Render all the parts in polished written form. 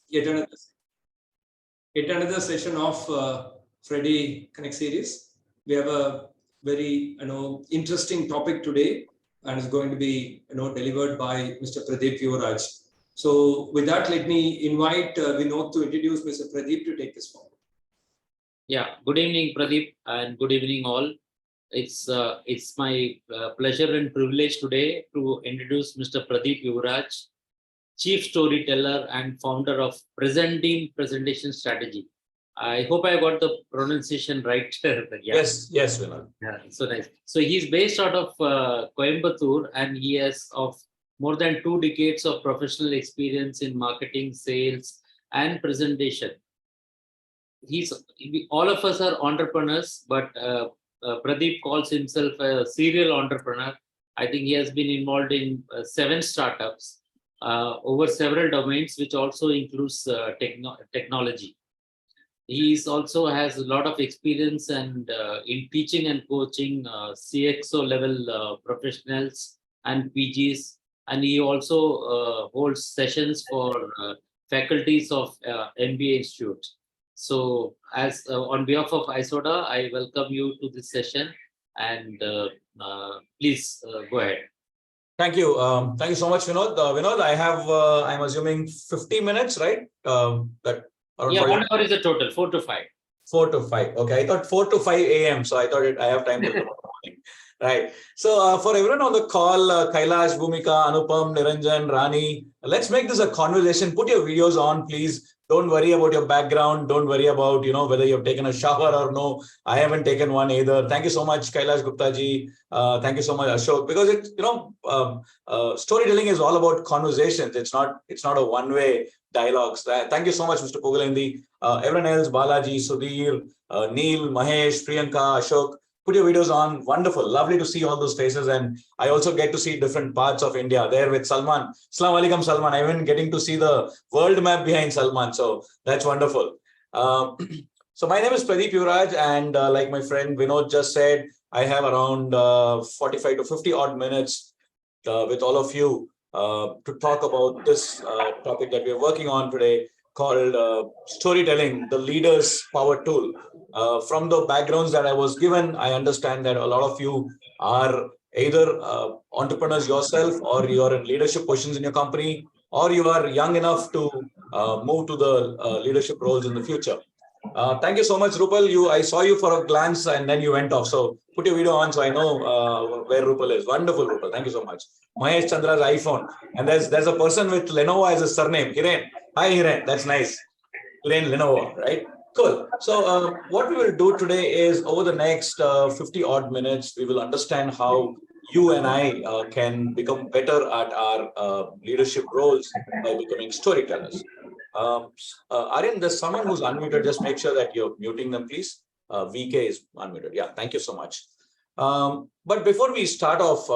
yet another session of Freddy Connect series. We have a very interesting topic today, and it's going to be delivered by Mr. Pradeep Yuvaraj. So with that, let me invite Vinod to introduce Mr. Pradeep to take this forward. Yeah, good evening, Pradeep, and good evening all. It's my pleasure and privilege today to introduce Mr. Pradeep Yuvaraj, Chief Storyteller and founder of Presenting Presentation Strategy. I hope I got the pronunciation right. Yes, Vinod. Yeah, so nice. So he's based out of Coimbatore, and he has of more than 2 decades of professional experience in marketing, sales, and presentation. All of us are entrepreneurs, but Pradeep calls himself a serial entrepreneur. I think he has been involved in 7 startups over several domains, which also includes technology. He also has a lot of experience and in teaching and coaching CXO level professionals and PGs, and he also holds sessions for faculties of MBA Institute. So, as on behalf of ISODA, I welcome you to this session, and please go ahead. Thank you. Thank you so much, Vinod. Vinod, I have, I'm assuming 50 minutes, right? Yeah, 1 hour is the total, 4 to 5. 4 to 5. Okay, I thought 4 to 5 a.m. So I thought I have time till tomorrow morning. Right. So for everyone on the call, Kailash, Bhumika, Anupam, Niranjan, Rani, let's make this a conversation. Put your videos on, please. Don't worry about your background. Don't worry about, whether you've taken a shower or no. I haven't taken one either. Thank you so much, Kailash Gupta ji. Thank you so much, Ashok. Because storytelling is all about conversations. It's not a one-way dialogues. Thank you so much, Mr. Pugalindi. Everyone else, Balaji, Sudhir, Neil, Mahesh, Priyanka, Ashok. Put your videos on. Wonderful. Lovely to see all those faces. And I also get to see different parts of India there with Salman. Assalamu alaikum, Salman. I'm even getting to see the world map behind Salman. So that's wonderful. So my name is Pradeep Yuvaraj. And like my friend Vinod just said, I have around 45 to 50 odd minutes with all of you to talk about this topic that we're working on today, called storytelling, the leader's power tool. From the backgrounds that I was given, I understand that a lot of you are either entrepreneurs yourself, or you're in leadership positions in your company, or you are young enough to move to the leadership roles in the future. Thank you so much, Rupal. I saw you for a glance and then you went off. So put your video on so I know where Rupal is. Wonderful, Rupal. Thank you so much. Mahesh Chandra's iPhone. And there's a person with Lenovo as a surname. Hiren. Hi, Hiren. That's nice. Hiren Lenovo, right? Cool. So what we will do today is over the next 50 odd minutes, we will understand how you and I can become better at our leadership roles by becoming storytellers. Aryan, there's someone who's unmuted. Just make sure that you're muting them, please. VK is unmuted. Yeah, thank you so much. But before we start off,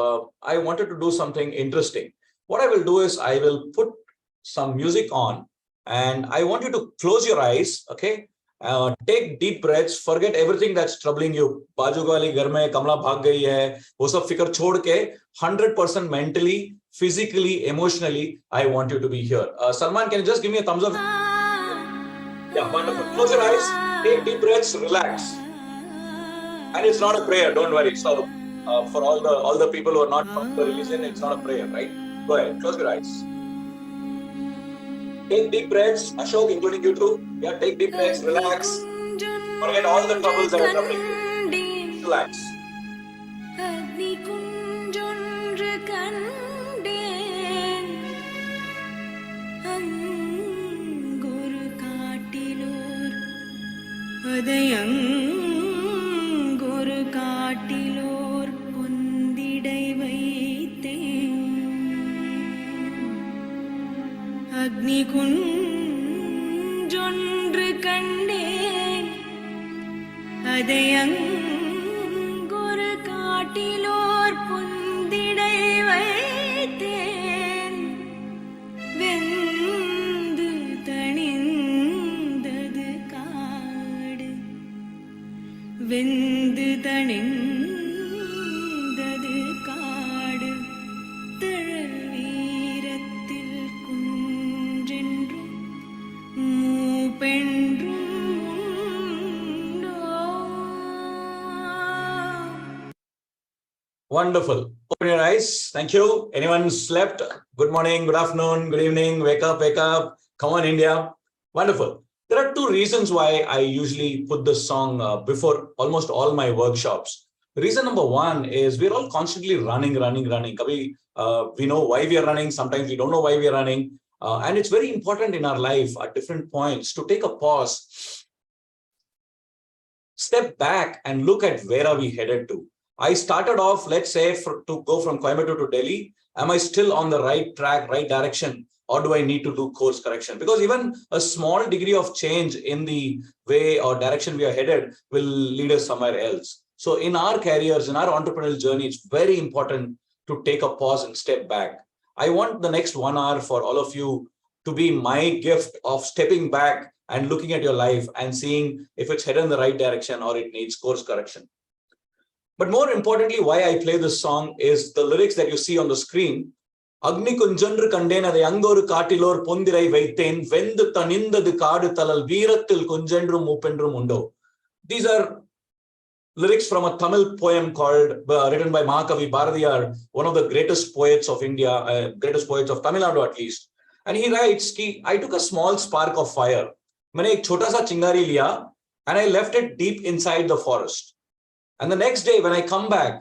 I wanted to do something interesting. What I will do is I will put some music on, and I want you to close your eyes, okay? Take deep breaths, forget everything that's troubling you. Baaju wali ghar mein Kamla bhag gayi hai. वो सब फिक्र छोड़ के 100% mentally, physically, emotionally, I want you to be here. Salman, can you just give me a thumbs up? Yeah, wonderful. Close your eyes, take deep breaths, relax. And it's not a prayer, don't worry. So for all the people who are not from the religion, it's not a prayer, right? Go ahead, close your eyes. Take deep breaths, Ashok, including you too. Yeah, take deep breaths, relax. Forget all the troubles that are troubling you. Relax. அக்னிகுஞ்சொன்று கண்டேன் அதையங்கொரு காட்டிலோர் பொந்திடை வைத்தேன் வெந்து தணிந்தது காடு வெந்து தணிந்தது காடு தழல் வீரத்தில் குன்றென்றும் மூப்பென்றும் உண்டோ. Wonderful. Open your eyes. Thank you. Anyone slept? Good morning, good afternoon, good evening. Wake up, wake up. Come on, India. Wonderful. There are two reasons why I usually put this song before almost all my workshops. Reason number one is we're all constantly running. We know why we are running. Sometimes we don't know why we are running. And it's very important in our life at different points to take a pause, step back and look at where are we headed to. I started off, let's say, to go from Coimbatore to Delhi. Am I still on the right track, right direction, or do I need to do course correction? Because even a small degree of change in the way or direction we are headed will lead us somewhere else. So in our careers, in our entrepreneurial journey, it's very important to take a pause and step back. I want the next 1 hour for all of you to be my gift of stepping back and looking at your life and seeing if it's headed in the right direction or it needs course correction. But more importantly, why I play this song is the lyrics that you see on the screen. Agni kunjandru kandena de angoru katilor pondirai vaithen vendu tanindadu kaadu talal veerathil kunjandru moopendrum undo. These are lyrics from a Tamil poem called written by Mahakavi Bharatiyar, one of the greatest poets of India, greatest poets of Tamil Nadu at least. And he writes, I took a small spark of fire. मैंने एक छोटा सा चिंगारी लिया and I left it deep inside the forest. And the next day, when I come back,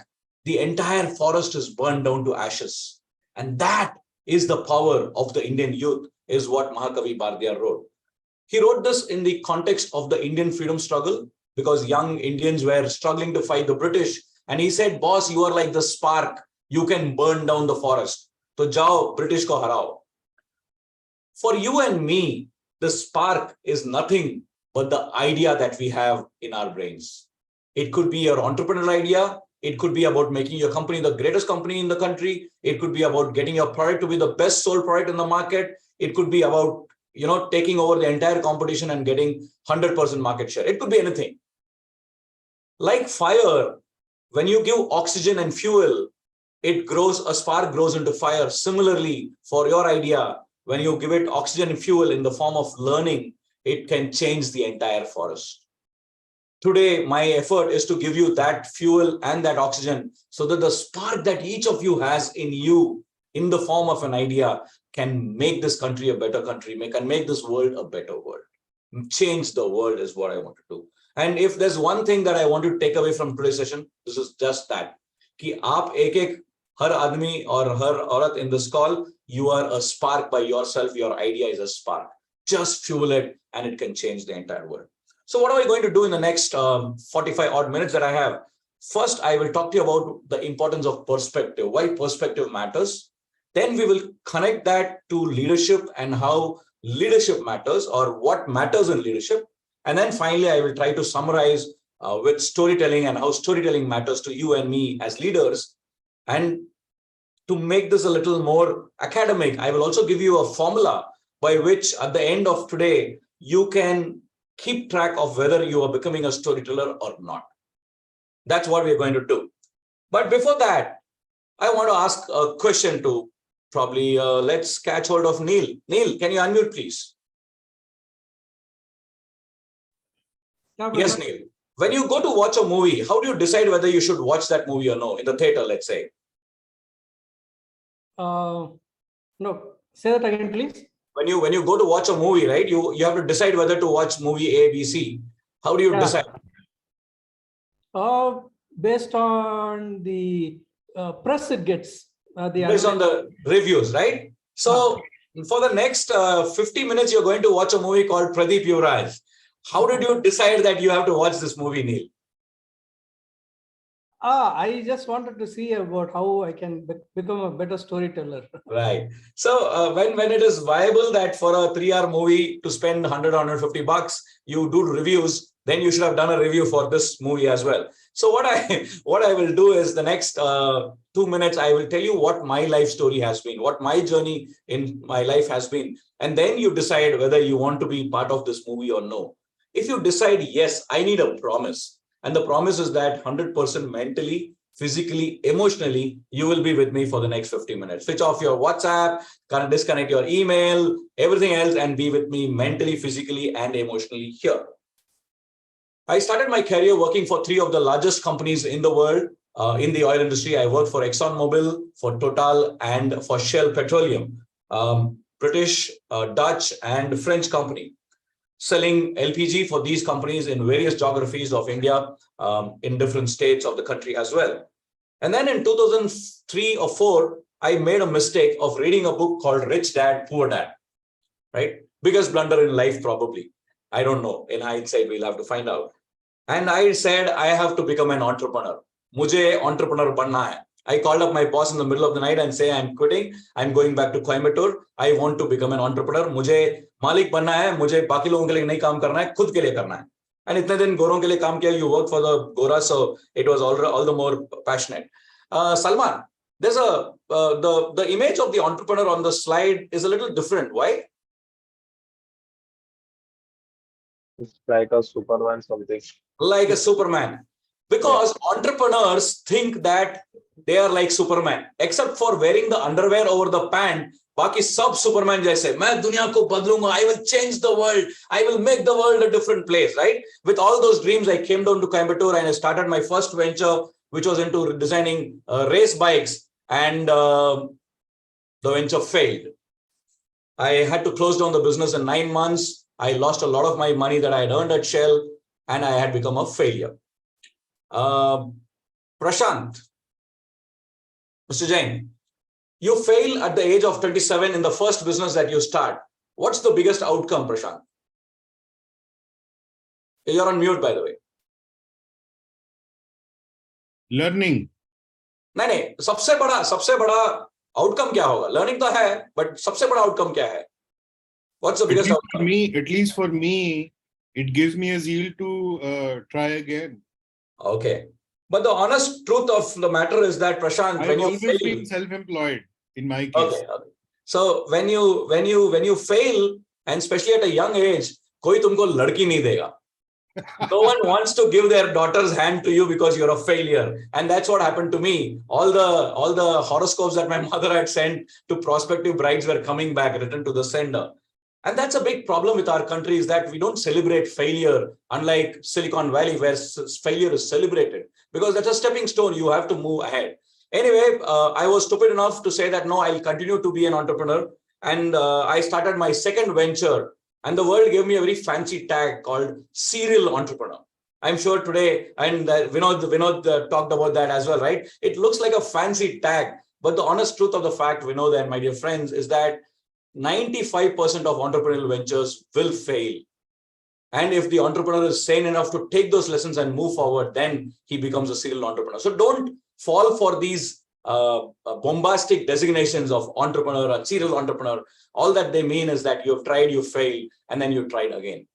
the entire forest is burned down to ashes. And that is the power of the Indian youth, is what Mahakavi Bharatiyar wrote. He wrote this in the context of the Indian freedom struggle, because young Indians were struggling to fight the British. And he said, boss, you are like the spark. You can burn down the forest. So jao, British ko harao. For you and me, the spark is nothing but the idea that we have in our brains. It could be your entrepreneurial idea. It could be about making your company the greatest company in the country. It could be about getting your product to be the best sold product in the market. It could be about, taking over the entire competition and getting 100% market share. It could be anything. Like fire, when you give oxygen and fuel, a spark grows into fire. Similarly, for your idea, when you give it oxygen and fuel in the form of learning, it can change the entire forest. Today, my effort is to give you that fuel and that oxygen so that the spark that each of you has in you, in the form of an idea, can make this country a better country, can make this world a better world. Change the world is what I want to do. And if there's one thing that I want to take away from today's session, this is just that. Ki aap ek har admi or har aurat in this call, you are a spark by yourself. Your idea is a spark. Just fuel it and it can change the entire world. So what are we going to do in the next 45 odd minutes that I have? First, I will talk to you about the importance of perspective, why perspective matters. Then we will connect that to leadership and how leadership matters, or what matters in leadership. And then finally, I will try to summarize with storytelling and how storytelling matters to you and me as leaders. And to make this a little more academic, I will also give you a formula by which at the end of today, you can keep track of whether you are becoming a storyteller or not. That's what we're going to do. But before that, I want to ask a question to probably, let's catch hold of Neil. Neil, can you unmute, please? Yes, Neil. When you go to watch a movie, how do you decide whether you should watch that movie or no, in the theater, let's say? No, say that again, please. When you go to watch a movie, right, you have to decide whether to watch movie A, B, C. How do you decide? Based on the press it gets. Based on the reviews, right? So for the next 50 minutes, you're going to watch a movie called Pradeep, Yuvaraj. How did you decide that you have to watch this movie, Neil? I just wanted to see about how I can become a better storyteller. Right. So when it is viable that for a 3-hour movie to spend 100, 150 bucks, you do reviews, then you should have done a review for this movie as well. So what I will do is the next 2 minutes, I will tell you what my life story has been, what my journey in my life has been. And then you decide whether you want to be part of this movie or no. If you decide, yes, I need a promise. And the promise is that 100% mentally, physically, emotionally, you will be with me for the next 50 minutes. Switch off your WhatsApp, disconnect your email, everything else, and be with me mentally, physically, and emotionally here. I started my career working for three of the largest companies in the world. In the oil industry, I worked for ExxonMobil, for Total, and for Shell Petroleum, British, Dutch, and French company, selling LPG for these companies in various geographies of India, in different states of the country as well. And then in 2003 or 4, I made a mistake of reading a book called Rich Dad, Poor Dad, right? Biggest blunder in life, probably. I don't know. In hindsight, we'll have to find out. And I said, I have to become an entrepreneur. Mujhe entrepreneur banna hai. I called up my boss in the middle of the night and say, I'm quitting. I'm going back to Coimbatore. I want to become an entrepreneur. Mujhe malik banna hai. Mujhe baki logon ke liye nahi kaam karna hai. Khud ke liye karna hai. And itne din goron ke liye kaam kiya. You work for the Goras, so it was all the more passionate. Salman, there's the image of the entrepreneur on the slide is a little different. Why? It's like a Superman something. Like a Superman. Because entrepreneurs think that they are like Superman, except for wearing the underwear over the pant. Baki sab Superman jaise. Main duniya ko badlunga. I will change the world. I will make the world a different place, right? With all those dreams, I came down to Coimbatore and I started my first venture, which was into designing race bikes. And the venture failed. I had to close down the business in 9 months. I lost a lot of my money that I had earned at Shell, and I had become a failure. Prashant, Mr. Jain, you fail at the age of 27 in the first business that you start. What's the biggest outcome, Prashant? You're on mute, by the way. Learning. नहीं, सबसे बड़ा outcome क्या होगा? Learning तो है, but सबसे बड़ा outcome क्या है? What's the biggest outcome? At least for me, it gives me a zeal to try again. Okay. But the honest truth of the matter is that, Prashant, I've when you always fail, been self-employed in my case. okay. So when you fail, and especially at a young age, कोई तुमको लड़की नहीं देगा. No one wants to give their daughter's hand to you because you're a failure. And that's what happened to me. All the horoscopes that my mother had sent to prospective brides were coming back, written to the sender. And that's a big problem with our country, is that we don't celebrate failure, unlike Silicon Valley, where failure is celebrated, because that's a stepping stone. You have to move ahead. Anyway, I was stupid enough to say that, no, I'll continue to be an entrepreneur. And I started my second venture. And the world gave me a very fancy tag called serial entrepreneur. I'm sure today, and Vinod talked about that as well, right? It looks like a fancy tag, but the honest truth of the fact, Vinod and my dear friends, is that 95% of entrepreneurial ventures will fail. And if the entrepreneur is sane enough to take those lessons and move forward, then he becomes a serial entrepreneur. So don't fall for these bombastic designations of entrepreneur or serial entrepreneur. All that they mean is that you've tried, you failed, and then you tried again.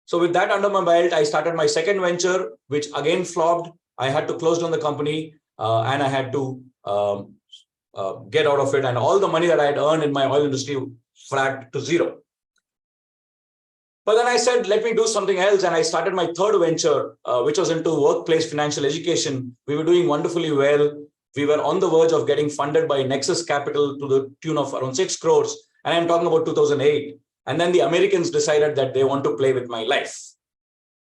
So with that under my belt, I started my second venture, which again flopped. I had to close down the company and I had to get out of it. And all the money that I had earned in my oil industry flat to zero. But then I said, let me do something else. And I started my third venture, which was into workplace financial education. We were doing wonderfully well. We were on the verge of getting funded by Nexus Capital to the tune of around 6 crores. And I'm talking about 2008. And then the Americans decided that they want to play with my life.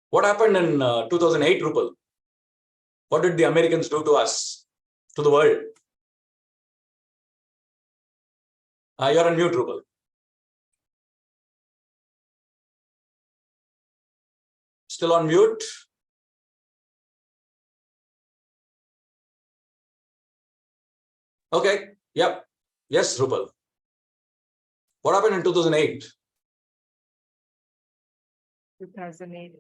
What happened in 2008, Rupal? What did the Americans do to us, to the world? You're on mute, Rupal. Still on mute? Okay. Yep. Yes, Rupal. What happened in 2008? 2008.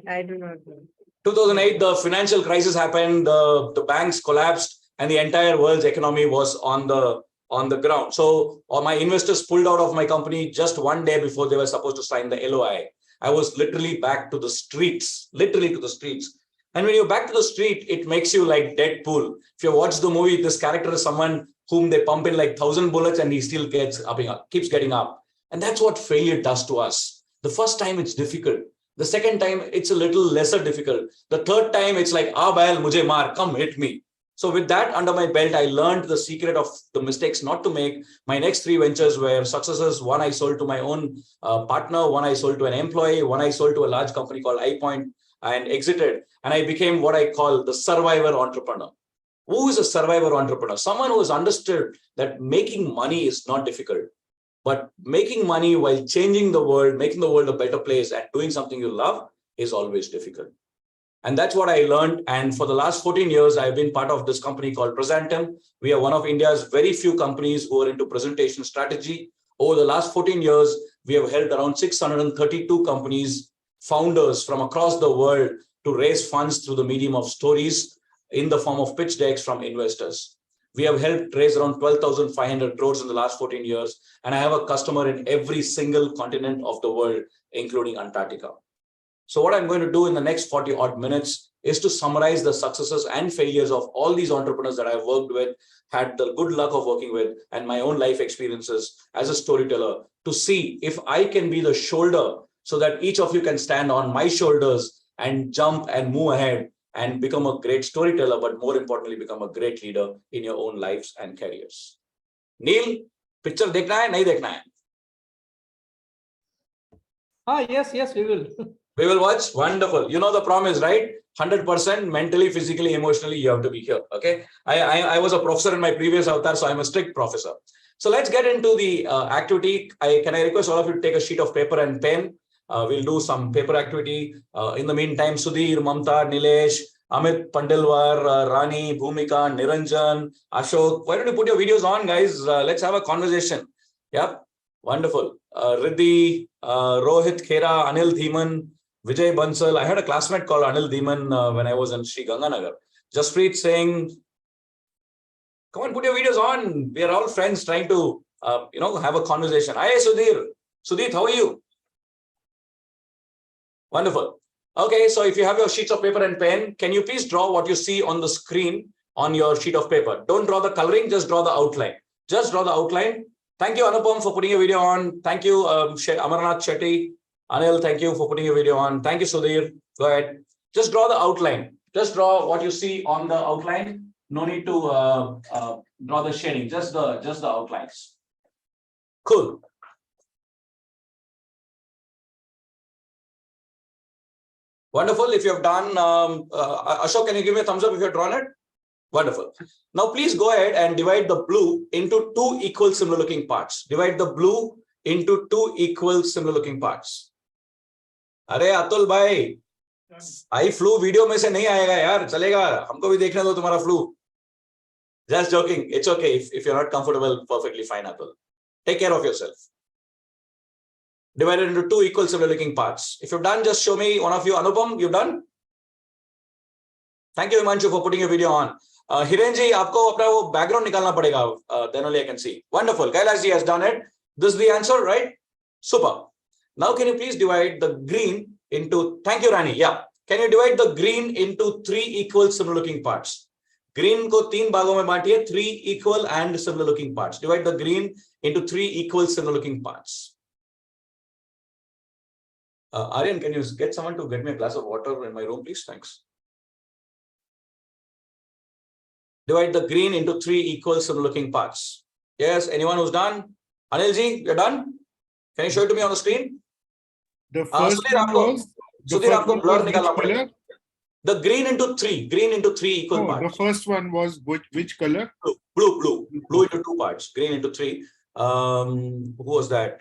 I do not know. 2008, the financial crisis happened, the banks collapsed, and the entire world's economy was on the ground. So all my investors pulled out of my company just one day before they were supposed to sign the LOI. I was literally back to the streets, literally to the streets. And when you're back to the street, it makes you like Deadpool. If you watch the movie, this character is someone whom they pump in like 1,000 bullets and he still keeps getting up. And that's what failure does to us. The first time it's difficult. The second time it's a little lesser difficult. The third time it's like, bhai, mujhe maar, come hit me. So with that under my belt, I learned the secret of the mistakes not to make. My next 3 ventures were successes. One I sold to my own partner, one I sold to an employee, one I sold to a large company called iPoint and exited. And I became what I call the survivor entrepreneur. Who is a survivor entrepreneur? Someone who has understood that making money is not difficult, but making money while changing the world, making the world a better place and doing something you love is always difficult. And that's what I learned. And for the last 14 years, I've been part of this company called Presentum. We are one of India's very few companies who are into presentation strategy. Over the last 14 years, we have helped around 632 companies, founders from across the world to raise funds through the medium of stories in the form of pitch decks from investors. We have helped raise around 12,500 crores in the last 14 years. And I have a customer in every single continent of the world, including Antarctica. So what I'm going to do in the next 40 odd minutes is to summarize the successes and failures of all these entrepreneurs that I've worked with, had the good luck of working with, and my own life experiences as a storyteller to see if I can be the shoulder so that each of you can stand on my shoulders and jump and move ahead and become a great storyteller, but more importantly, become a great leader in your own lives and careers. Neil, picture देखना है नहीं देखना है? Yes, we will. We will watch. Wonderful. You know the promise, right? 100% mentally, physically, emotionally, you have to be here. Okay. I was a professor in my previous avatar, so I'm a strict professor. So let's get into the activity. Can I request all of you to take a sheet of paper and pen? We'll do some paper activity. In the meantime, Sudhir, Mamta, Nilesh, Amit Pandilwar, Rani, Bhumika, Niranjan, Ashok. Why don't you put your videos on, guys? Let's have a conversation. Yep. Wonderful. Riddhi, Rohit Khera, Anil Dhiman, Vijay Bansal. I had a classmate called Anil Dhiman when I was in Sri Ganganagar. Jaspreet saying, come on, put your videos on. We are all friends trying to, have a conversation. Hi, Sudhir. Sudhir, how are you? Wonderful. Okay, so if you have your sheets of paper and pen, can you please draw what you see on the screen on your sheet of paper? Don't draw the coloring, just draw the outline. Just draw the outline. Thank you, Anupam, for putting your video on. Thank you, Amarnath Shetty. Anil, thank you for putting your video on. Thank you, Sudhir. Go ahead. Just draw the outline. Just draw what you see on the outline. No need to draw the shading. Just the outlines. Cool. Wonderful. If you have done, Ashok, can you give me a thumbs up if you have drawn it? Wonderful. Now, please go ahead and divide the blue into 2 equal similar looking parts. Divide the blue into 2 equal similar looking parts. अरे अतुल भाई, eye flu video में से नहीं आएगा यार, चलेगा, हमको भी देखने दो तुम्हारा flu. Just joking. It's okay if you're not comfortable. Perfectly fine, Atul. Take care of yourself. Divided into 2 equal similar looking parts. If you've done, just show me. One of you, Anupam, you've done. Thank you, Himanshu, for putting your video on. Hirenji, आपको अपना वो background निकालना पड़ेगा. Then only I can see. Wonderful. Kailash ji has done it. This is the answer, right? Super. Now, can you please divide the green into, thank you, Rani. Yeah. Can you divide the green into 3 equal similar looking parts? Green को 3 भागों में बांटिए, 3 equal and similar looking parts. Divide the green into 3 equal similar looking parts. Aryan, can you get someone to get me a glass of water in my room, please? Thanks. Divide the green into 3 equal similar looking parts. Yes, anyone who's done? Anilji, you're done? Can you show it to me on the screen? The first one was the green into 3 equal parts. The first one was which color? Blue into 2 parts, green into 3. Who was that?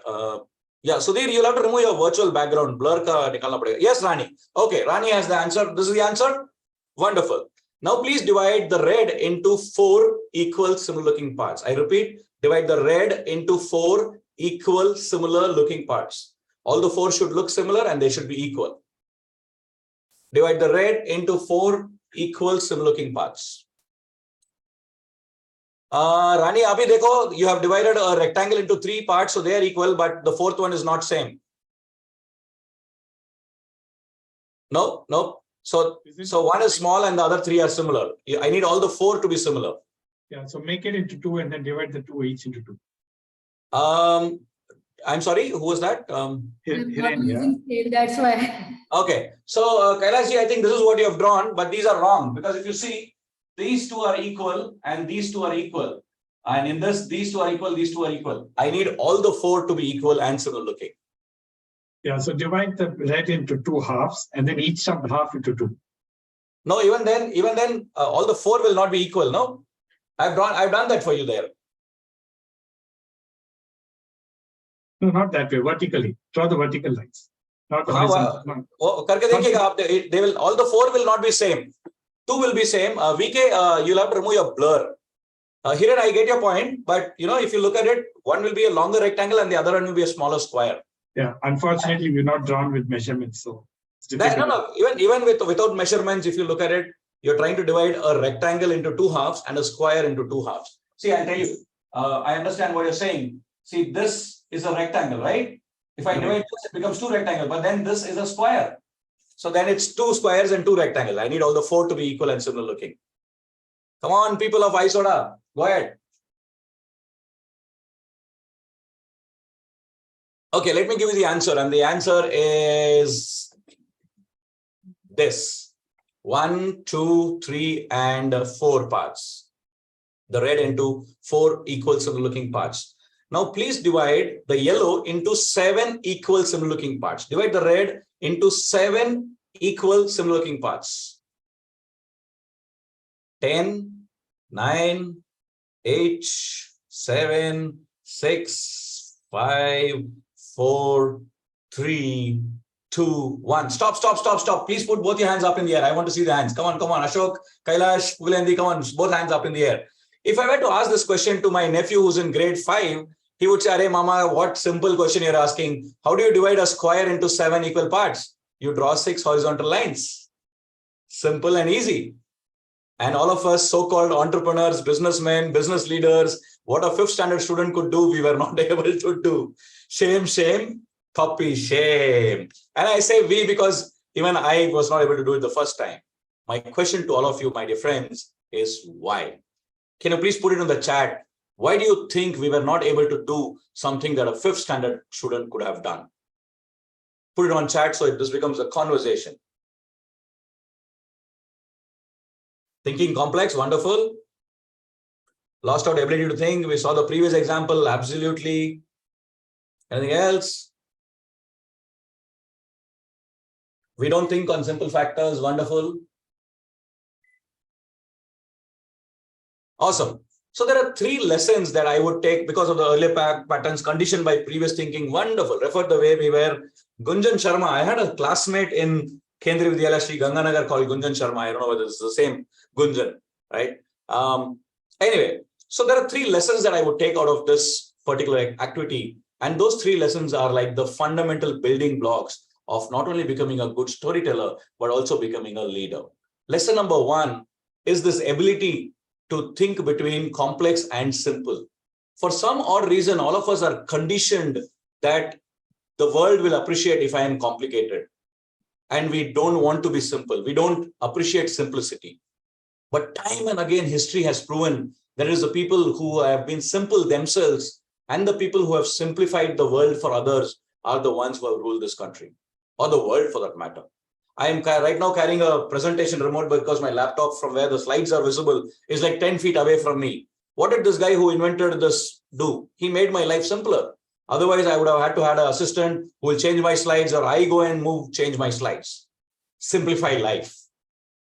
Yeah, Sudhir, you'll have to remove your virtual background. Blur ka nikalna padega. Yes, Rani. Okay, Rani has the answer. This is the answer. Wonderful. Now, please divide the red into 4 equal similar looking parts. I repeat, divide the red into 4 equal similar looking parts. All the 4 should look similar and they should be equal. Divide the red into 4 equal similar looking parts. Rani, abhi dekho, you have divided a rectangle into 3 parts, so they are equal, but the 4th one is not same. No. So one is small and the other 3 are similar. I need all the 4 to be similar. Yeah, so make it into 2 and then divide the 2 each into 2. I'm sorry, who was that? That's why. Okay, so Kailash ji, I think this is what you have drawn, but these are wrong because if you see, these two are equal and these two are equal. And in this, these two are equal, these two are equal. I need all the four to be equal and similar looking. Yeah, so divide the red into two halves and then each sub half into two. No, even then, all the four will not be equal. No, I've done that for you there. No, not that way, vertically. Draw the vertical lines. Not the How, horizontal. Oh, करके देखिएगा आप, they will, all the four will not be same. Two will be same. VK, you'll have to remove your blur. Here I get your point, but if you look at it, one will be a longer rectangle and the other one will be a smaller square. Yeah, unfortunately, we're not drawn with measurements, so it's difficult. No. Even without measurements, if you look at it, you're trying to divide a rectangle into two halves and a square into two halves. See, I'll tell you. I understand what you're saying. See, this is a rectangle, right? If I divide this, it becomes two rectangles, but then this is a square. So then it's two squares and two rectangles. I need all the four to be equal and similar looking. Come on, people of isoda, go ahead. Okay, let me give you the answer. And the answer is this. 1, 2, 3, and 4 parts. The red into 4 equal similar looking parts. Now, please divide the yellow into 7 equal similar looking parts. Divide the red into 7 equal similar looking parts. 10, 9, 8, 7, 6, 5, 4, 3, 2, 1. Stop. Please put both your hands up in the air. I want to see the hands. Come on. Ashok, Kailash, Pulendi, come on. Both hands up in the air. If I were to ask this question to my nephew who's in grade 5, he would say, "Arey mama, what simple question you're asking. How do you divide a square into 7 equal parts? You draw 6 horizontal lines. Simple and easy." And all of us so-called entrepreneurs, businessmen, business leaders, what a 5th standard student could do, we were not able to do. Shame, copy, shame. And I say we because even I was not able to do it the first time. My question to all of you, my dear friends, is why? Can you please put it in the chat? Why do you think we were not able to do something that a 5th standard student could have done? Put it on chat so this becomes a conversation. Thinking complex, wonderful. Lost out ability to think. We saw the previous example, absolutely. Anything else? We don't think on simple factors, wonderful. Awesome. So there are 3 lessons that I would take because of the earlier patterns conditioned by previous thinking. Wonderful. Refer the way we were. Gunjan Sharma. I had a classmate in Kendriya Vidyalaya Sri Ganganagar called Gunjan Sharma. I don't know whether it's the same Gunjan, right? Anyway, so there are 3 lessons that I would take out of this particular activity. And those 3 lessons are like the fundamental building blocks of not only becoming a good storyteller, but also becoming a leader. Lesson number 1 is this ability to think between complex and simple. For some odd reason, all of us are conditioned that the world will appreciate if I am complicated. And we don't want to be simple. We don't appreciate simplicity. But time and again, history has proven there is the people who have been simple themselves and the people who have simplified the world for others are the ones who have ruled this country or the world for that matter. I am right now carrying a presentation remote because my laptop from where the slides are visible is like 10 feet away from me. What did this guy who invented this do? He made my life simpler. Otherwise, I would have had to have an assistant who will change my slides or I go and change my slides. Simplify life.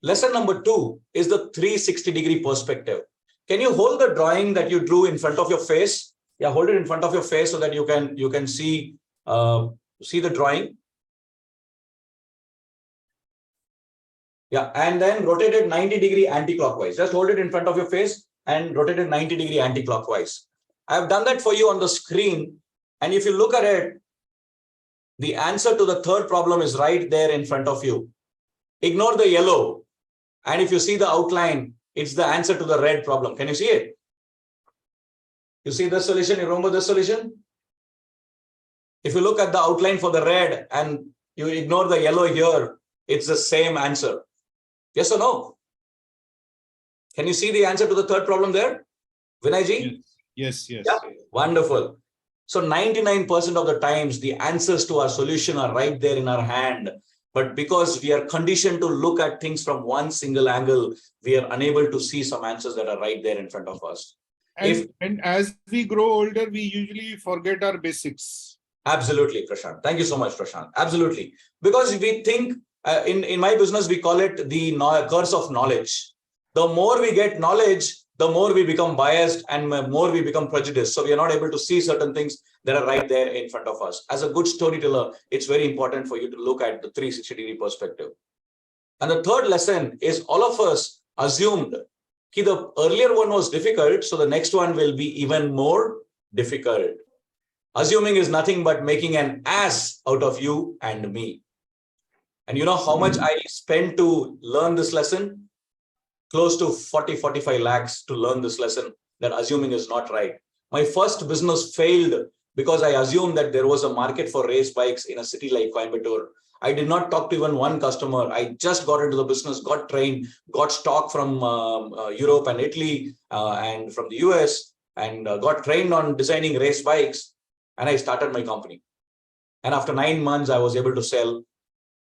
Lesson number 2 is the 360-degree perspective. Can you hold the drawing that you drew in front of your face? Yeah, hold it in front of your face so that you can see the drawing. Yeah, and then rotate it 90-degree anti-clockwise. Just hold it in front of your face and rotate it 90-degree anti-clockwise. I've done that for you on the screen. And if you look at it, the answer to the 3rd problem is right there in front of you. Ignore the yellow. And if you see the outline, it's the answer to the red problem. Can you see it? You see the solution? You remember the solution? If you look at the outline for the red and you ignore the yellow here, it's the same answer. Yes or no? Can you see the answer to the 3rd problem there? Vinayji? Yes. Yeah. Wonderful. So 99% of the times, the answers to our solution are right there in our hand. But because we are conditioned to look at things from one single angle, we are unable to see some answers that are right there in front of us. And as we grow older, we usually forget our basics. Absolutely, Prashant. Thank you so much, Prashant. Absolutely. Because we think, in my business, we call it the curse of knowledge. The more we get knowledge, the more we become biased and more we become prejudiced. So we are not able to see certain things that are right there in front of us. As a good storyteller, it's very important for you to look at the 360-degree perspective. And the third lesson is all of us assumed that the earlier one was difficult, so the next one will be even more difficult. Assuming is nothing but making an ass out of you and me. And you know how much I spent to learn this lesson? Close to 40-45 lakhs to learn this lesson, that assuming is not right. My first business failed because I assumed that there was a market for race bikes in a city like Coimbatore. I did not talk to even one customer. I just got into the business, got trained, got stock from Europe and Italy and from the US, and got trained on designing race bikes. And I started my company. And after 9 months, I was able to sell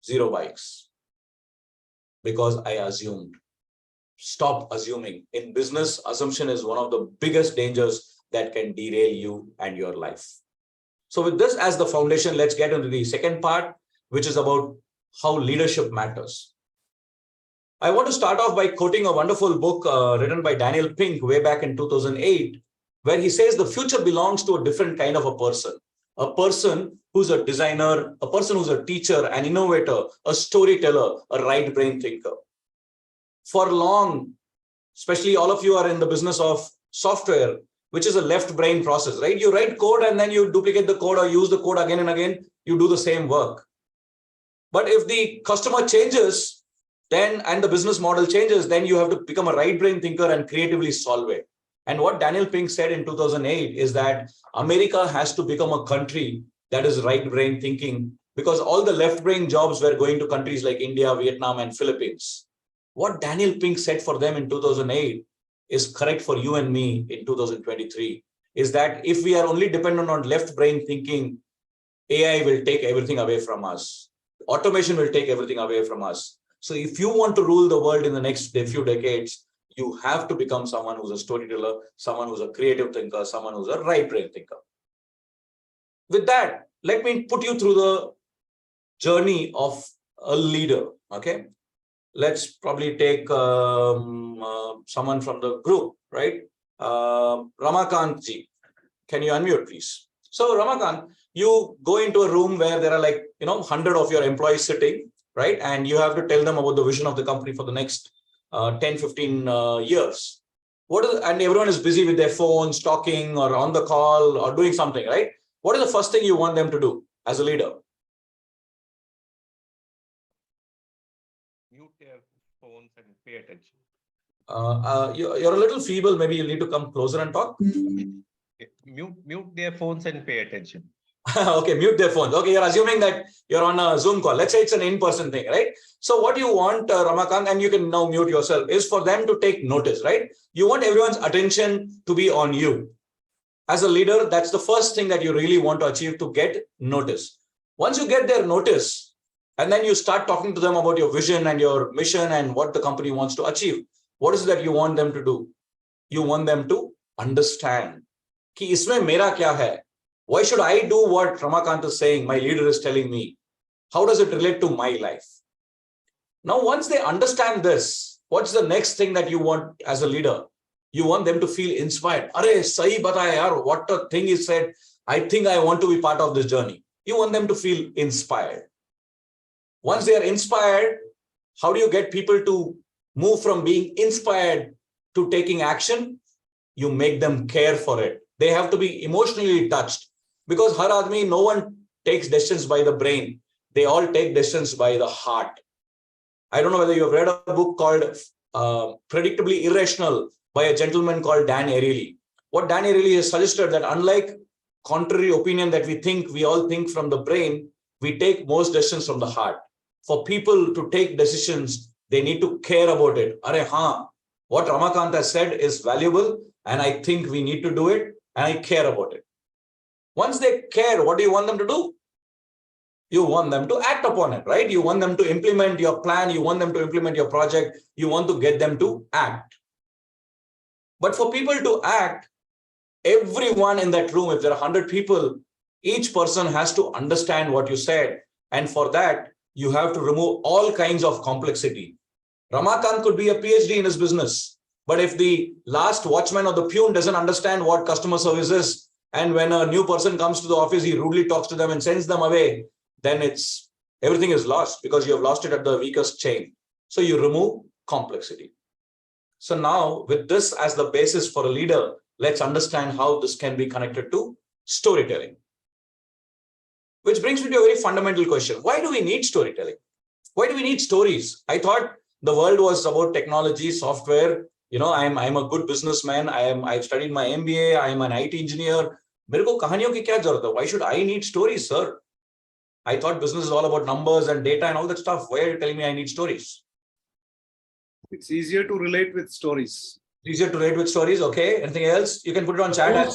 0 bikes because I assumed. Stop assuming. In business, assumption is one of the biggest dangers that can derail you and your life. So with this as the foundation, let's get into the second part, which is about how leadership matters. I want to start off by quoting a wonderful book written by Daniel Pink way back in 2008, where he says the future belongs to a different kind of a person who's a designer, a person who's a teacher, an innovator, a storyteller, a right brain thinker. For long, especially all of you are in the business of software, which is a left brain process, right? You write code and then you duplicate the code or use the code again and again, you do the same work. But if the customer changes, then and the business model changes, then you have to become a right brain thinker and creatively solve it. And what Daniel Pink said in 2008 is that America has to become a country that is right brain thinking, because all the left brain jobs were going to countries like India, Vietnam, and Philippines. What Daniel Pink said for them in 2008 is correct for you and me in 2023, is that if we are only dependent on left brain thinking, AI will take everything away from us. Automation will take everything away from us. So if you want to rule the world in the next few decades, you have to become someone who's a storyteller, someone who's a creative thinker, someone who's a right brain thinker. With that, let me put you through the journey of a leader, okay? Let's probably take someone from the group, right? Ramakant ji, can you unmute, please? So Ramakant, you go into a room where there are 100 of your employees sitting, right? And you have to tell them about the vision of the company for the next 10, 15 years. And everyone is busy with their phones, talking or on the call or doing something, right? What is the first thing you want them to do as a leader? Mute their phones and pay attention. You're a little feeble. Maybe you need to come closer and talk. Mute their phones and pay attention. Okay, mute their phones. Okay, you're assuming that you're on a Zoom call. Let's say it's an in-person thing, right? So what you want, Ramakant, and you can now mute yourself, is for them to take notice, right? You want everyone's attention to be on you. As a leader, that's the first thing that you really want to achieve, to get notice. Once you get their notice, and then you start talking to them about your vision and your mission and what the company wants to achieve, what is it that you want them to do? You want them to understand. Ki isme mera kya hai? Why should I do what Ramakant is saying, my leader is telling me? How does it relate to my life? Now, once they understand this, what's the next thing that you want as a leader? You want them to feel inspired. Are, sahi bataya yaar, what a thing he said. I think I want to be part of this journey. You want them to feel inspired. Once they are inspired, how do you get people to move from being inspired to taking action? You make them care for it. They have to be emotionally touched, because har aadmi, no one takes decisions by the brain. They all take decisions by the heart. I don't know whether you have read a book called Predictably Irrational by a gentleman called Dan Ariely. What Dan Ariely has suggested, that unlike contrary opinion that we all think from the brain, we take most decisions from the heart. For people to take decisions, they need to care about it. Are haan, what Ramakant has said is valuable, and I think we need to do it, and I care about it. Once they care, what do you want them to do? You want them to act upon it, right? You want them to implement your plan. You want them to implement your project. You want to get them to act. But for people to act, everyone in that room, if there are 100 people, each person has to understand what you said. And for that, you have to remove all kinds of complexity. Ramakant could be a PhD in his business. But if the last watchman or the peon doesn't understand what customer service is, and when a new person comes to the office, he rudely talks to them and sends them away, then everything is lost because you have lost it at the weakest chain. So you remove complexity. So now with this as the basis for a leader, let's understand how this can be connected to storytelling. Which brings me to a very fundamental question. Why do we need storytelling? Why do we need stories? I thought the world was about technology, software. I'm a good businessman. I've studied my MBA. I'm an IT engineer. मेरे को कहानियों की क्या जरूरत है? Why should I need stories, sir? I thought business is all about numbers and data and all that stuff. Why are you telling me I need stories? It's easier to relate with stories. Easier to relate with stories. Okay. Anything else? You can put it on chat.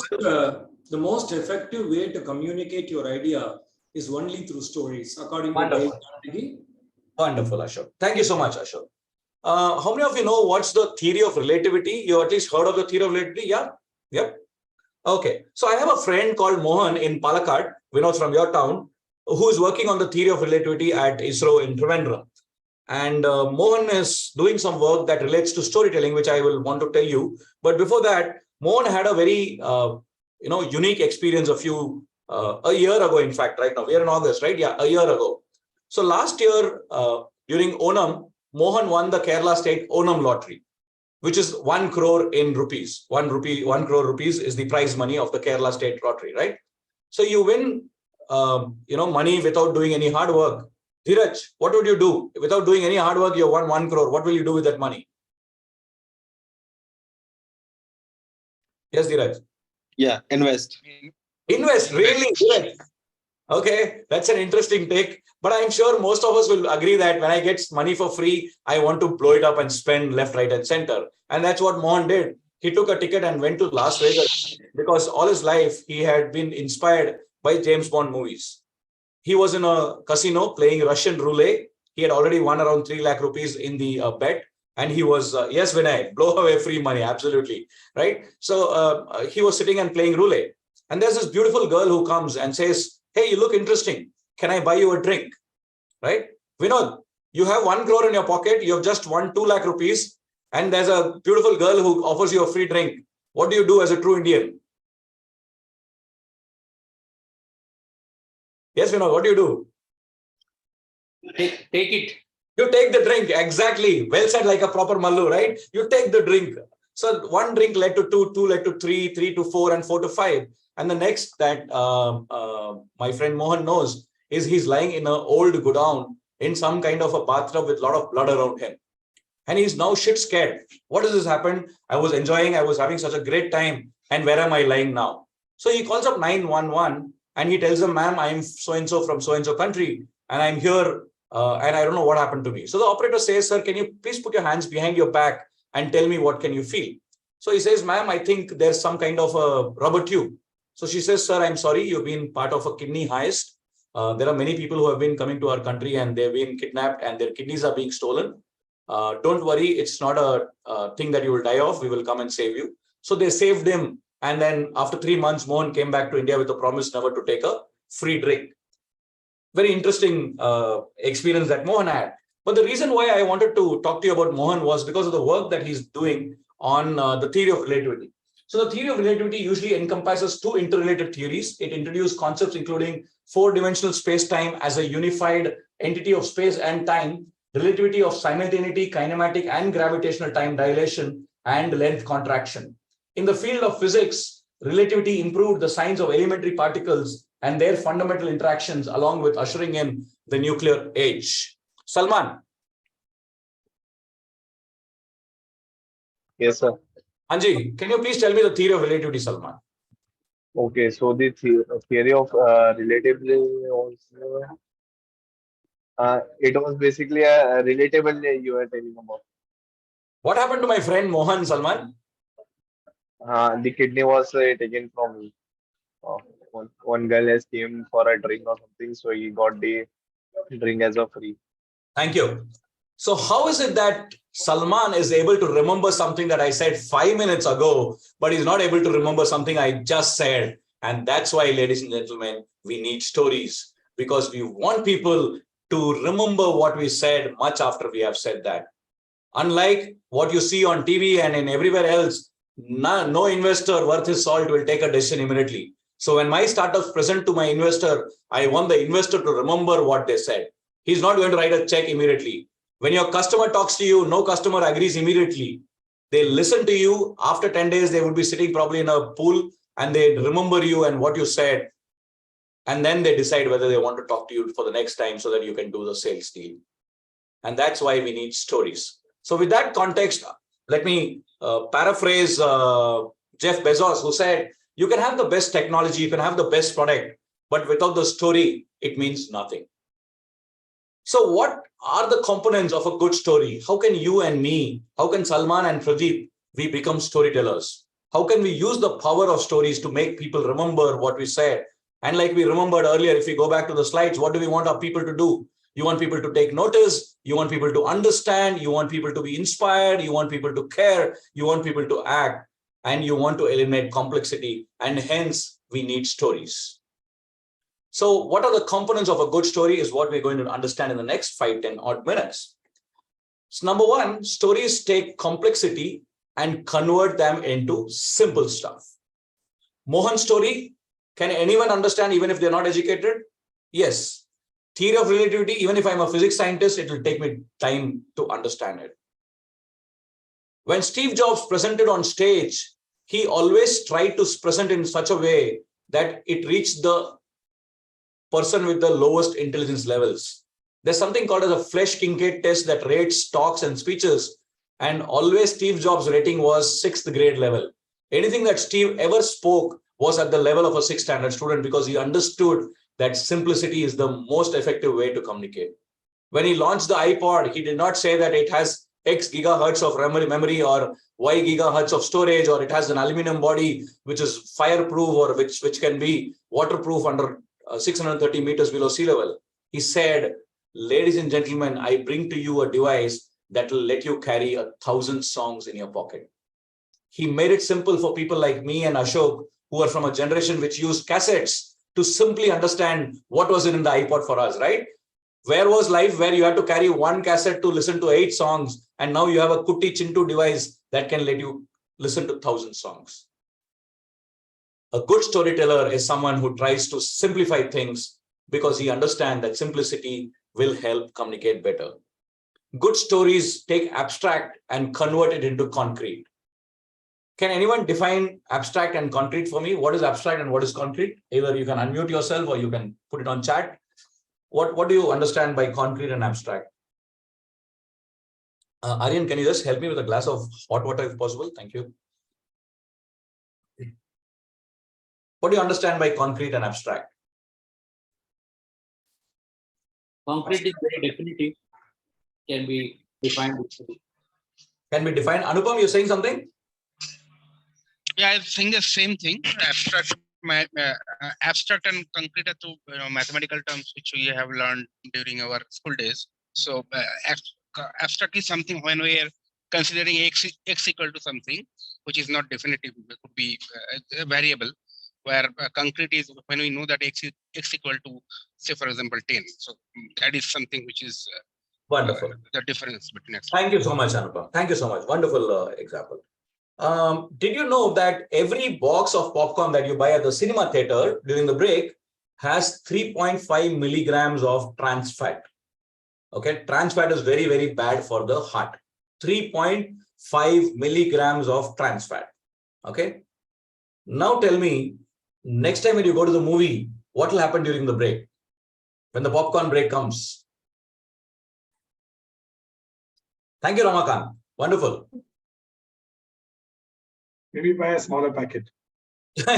The most effective way to communicate your idea is only through stories, according Wonderful. to Dave. Wonderful, Ashok. Thank you so much, Ashok. How many of you know what's the theory of relativity? You at least heard of the theory of relativity? Yeah? Yep. Okay. So I have a friend called Mohan in Palakkad, Vinod from your town, who is working on the theory of relativity at ISRO in Trivandrum. And Mohan is doing some work that relates to storytelling, which I will want to tell you. But before that, Mohan had a very unique experience a year ago, in fact, right now. We are in August, right? Yeah, a year ago. So last year, during Onam, Mohan won the Kerala State Onam lottery, which is 1 crore in rupees. 1 crore rupees is the prize money of the Kerala State lottery, right? So you win, money without doing any hard work. Dheeraj, what would you do? Without doing any hard work, you won 1 crore. What will you do with that money? Yes, Dheeraj. Yeah, invest. Invest, really? Dheeraj. Okay, that's an interesting take. But I'm sure most of us will agree that when I get money for free, I want to blow it up and spend left, right, and center. And that's what Mohan did. He took a ticket and went to Las Vegas because all his life he had been inspired by James Bond movies. He was in a casino playing Russian roulette. He had already won around 3 lakh rupees in the bet. And he was, yes, Vinay, blow away free money. Absolutely. Right. So he was sitting and playing roulette. And there's this beautiful girl who comes and says, hey, you look interesting. Can I buy you a drink? Right? Vinod, you have 1 crore in your pocket. You have just won 2 lakh rupees. And there's a beautiful girl who offers you a free drink. What do you do as a true Indian? Yes, Vinod, what do you do? Take it. You take the drink. Exactly. Well said, like a proper Mallu, right? You take the drink. So 1 drink led to 2, 2 led to 3, 3 to 4, and 4 to 5. And the next that my friend Mohan knows is he's lying in an old godown in some kind of a bathtub with a lot of blood around him. And he's now shit scared. What has this happened? I was having such a great time. And where am I lying now? So he calls up 911 and he tells them, ma'am, I'm so-and-so from so-and-so country. And I'm here and I don't know what happened to me. So the operator says, sir, can you please put your hands behind your back and tell me what can you feel? So he says, ma'am, I think there's some kind of a rubber tube. So she says, sir, I'm sorry, you've been part of a kidney heist. There are many people who have been coming to our country and they've been kidnapped and their kidneys are being stolen. Don't worry, it's not a thing that you will die of. We will come and save you. So they saved him. And then after 3 months, Mohan came back to India with a promise never to take a free drink. Very interesting experience that Mohan had. But the reason why I wanted to talk to you about Mohan was because of the work that he's doing on the theory of relativity. So the theory of relativity usually encompasses 2 interrelated theories. It introduced concepts including 4-dimensional space-time as a unified entity of space and time, relativity of simultaneity, kinematic and gravitational time dilation, and length contraction. In the field of physics, relativity improved the science of elementary particles and their fundamental interactions, along with ushering in the nuclear age. Salman. Yes, sir. Anji, can you please tell me the theory of relativity, Salman? Okay, so the theory of relativity was it was basically a relatable you were telling about. What happened to my friend Mohan, Salman? The kidney was taken from me. one girl has came for a drink or something, so he got the drink as a free. Thank you. So how is it that Salman is able to remember something that I said 5 minutes ago, but he's not able to remember something I just said? And that's why, ladies and gentlemen, we need stories, because we want people to remember what we said much after we have said that. Unlike what you see on TV and in everywhere else, no investor worth his salt will take a decision immediately. So when my startups present to my investor, I want the investor to remember what they said. He's not going to write a check immediately. When your customer talks to you, no customer agrees immediately. They listen to you. After 10 days, they would be sitting probably in a pool and they remember you and what you said. And then they decide whether they want to talk to you for the next time so that you can do the sales deal. And that's why we need stories. So with that context, let me paraphrase Jeff Bezos, who said, you can have the best technology, you can have the best product, but without the story, it means nothing. So what are the components of a good story? How can you and me, how can Salman and Pradeep, we become storytellers? How can we use the power of stories to make people remember what we said? And like we remembered earlier, if we go back to the slides, what do we want our people to do? You want people to take notice, you want people to understand, you want people to be inspired, you want people to care, you want people to act, and you want to eliminate complexity. And hence, we need stories. So what are the components of a good story is what we're going to understand in the next 5-10 odd minutes. So number one, stories take complexity and convert them into simple stuff. Mohan's story, can anyone understand even if they're not educated? Yes. Theory of relativity, even if I'm a physics scientist, it will take me time to understand it. When Steve Jobs presented on stage, he always tried to present in such a way that it reached the person with the lowest intelligence levels. There's something called as a Flesch-Kincaid test that rates talks and speeches, and always Steve Jobs' rating was 6th grade level. Anything that Steve ever spoke was at the level of a 6th standard student, because he understood that simplicity is the most effective way to communicate. When he launched the iPod, he did not say that it has X gigahertz of memory or Y gigahertz of storage, or it has an aluminum body which is fireproof or which can be waterproof under 630 meters below sea level. He said, ladies and gentlemen, I bring to you a device that will let you carry 1,000 songs in your pocket. He made it simple for people like me and Ashok, who are from a generation which used cassettes, to simply understand what was in the iPod for us, right? Where was life where you had to carry one cassette to listen to 8 songs, and now you have a Kutti Chintu device that can let you listen to 1,000 songs. A good storyteller is someone who tries to simplify things because he understands that simplicity will help communicate better. Good stories take abstract and convert it into concrete. Can anyone define abstract and concrete for me? What is abstract and what is concrete? Either you can unmute yourself or you can put it on chat. What do you understand by concrete and abstract? Aryan, can you just help me with a glass of hot water if possible? Thank you. What do you understand by concrete and abstract? Concrete is very definitive, can be defined. Can be defined. Anupam, you're saying something? Yeah, I think the same thing. Abstract and concrete are two mathematical terms which we have learned during our school days. So abstract is something when we are considering x equal to something which is not definitive, it could be a variable, where concrete is when we know that x equal to, say, for example, 10. So that is something which is wonderful. The difference between. Thank you so much, Anupam. Thank you so much. Wonderful example. Did you know that every box of popcorn that you buy at the cinema theater during the break has 3.5 milligrams of trans fat? Okay, trans fat is very, very bad for the heart. 3.5 milligrams of trans fat. Okay. Now tell me, next time when you go to the movie, what will happen during the break? When the popcorn break comes? Thank you, Ramakant. Wonderful. Maybe buy a smaller packet.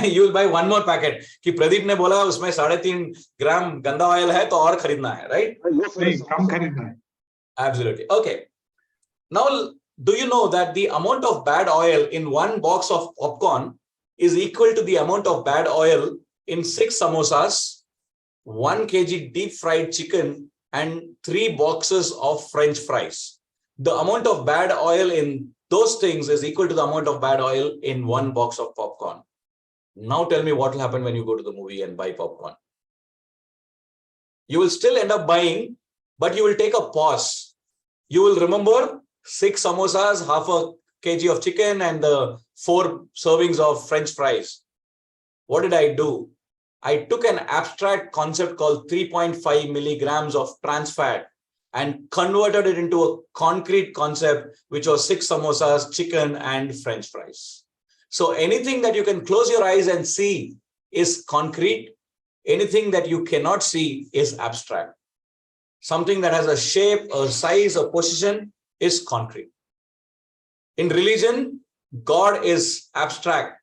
You will buy one more packet. कि प्रदीप ने बोला उसमें 3.5 ग्राम गंदा oil है तो और खरीदना है, right? नहीं, कम खरीदना है. Absolutely. Okay. Now, do you know that the amount of bad oil in one box of popcorn is equal to the amount of bad oil in 6 samosas, 1 kg deep fried chicken, and 3 boxes of French fries. The amount of bad oil in those things is equal to the amount of bad oil in 1 box of popcorn. Now tell me what will happen when you go to the movie and buy popcorn. You will still end up buying, but you will take a pause. You will remember 6 samosas, half a kg of chicken, and the 4 servings of French fries. What did I do? I took an abstract concept called 3.5 milligrams of trans fat and converted it into a concrete concept, which was 6 samosas, chicken, and French fries. So anything that you can close your eyes and see is concrete. Anything that you cannot see is abstract. Something that has a shape, a size, a position is concrete. In religion, God is abstract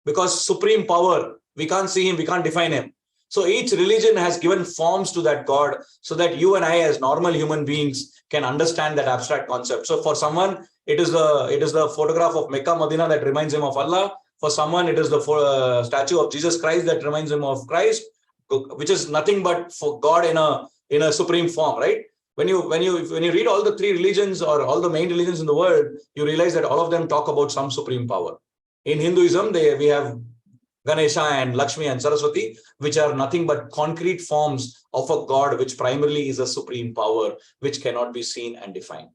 because supreme power, we can't see him, we can't define him. So each religion has given forms to that God so that you and I as normal human beings can understand that abstract concept. So for someone, it is the photograph of Mecca, Medina that reminds him of Allah. For someone, it is the statue of Jesus Christ that reminds him of Christ, which is nothing but for God in a supreme form, right? When you read all the 3 religions or all the main religions in the world, you realize that all of them talk about some supreme power. In Hinduism, we have Ganesha and Lakshmi and Saraswati, which are nothing but concrete forms of a God, which primarily is a supreme power, which cannot be seen and defined.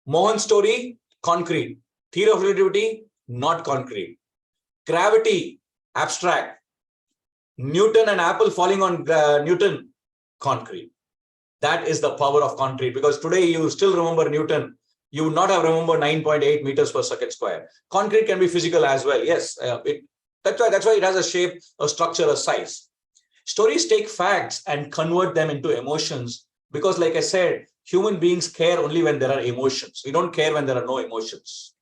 Mohan's story, concrete. Theory of relativity, not concrete. Gravity, abstract. Newton and apple falling on Newton, concrete. That is the power of concrete, because today you still remember Newton. You would not have remembered 9.8 meters per second square. Concrete can be physical as well. Yes, that's why it has a shape, a structure, a size. Stories take facts and convert them into emotions, because like I said, human beings care only when there are emotions. We don't care when there are no emotions.